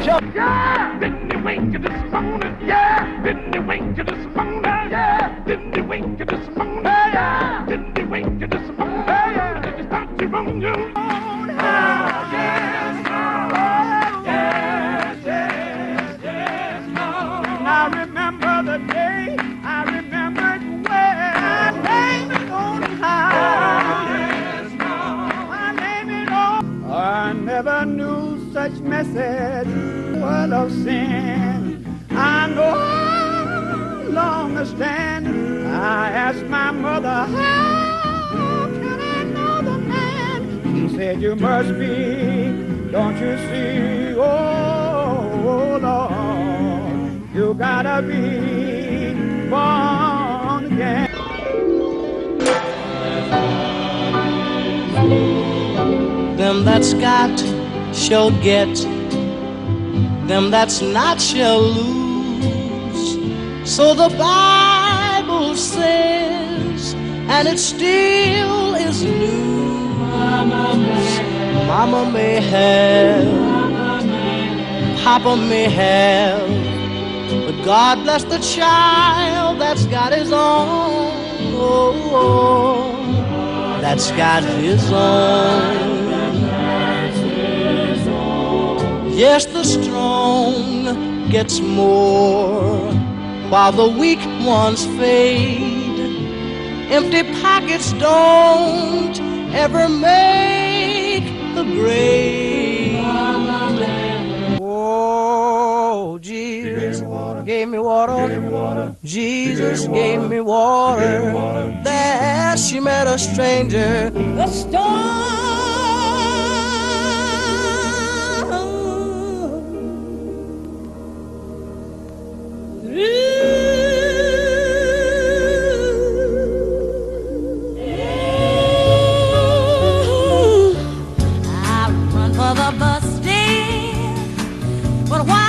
show. Yeah! Didn't you wake you this morning? Yeah! Didn't you wake you this morning? Yeah! Didn't you wake you this morning? Yeah! Didn't you wake you this morning? Yeah! Did you start to run your own house? Yes, Lord. Yes, yes, yes, Lord. And I remember the day, I remembered when my name is on high. Yes, Lord. My name is on. I never knew such message, word of sin. I know long a stand. I asked my mother, how can I know the man? He said, you must be, don't you see? Oh, Lord, you gotta be born again. Them that's got shall get, them that's not shall lose. So the Bible says, and it still is news. Mama may have, Papa may have, but God bless the child that's got his own. Oh, that's got his own. Yes, the strong gets more, while the weak ones fade. Empty pockets don't ever make the grade. Oh, Jesus gave me water. Jesus gave me water. There she met a stranger. The storm. I run for the bus stand, but why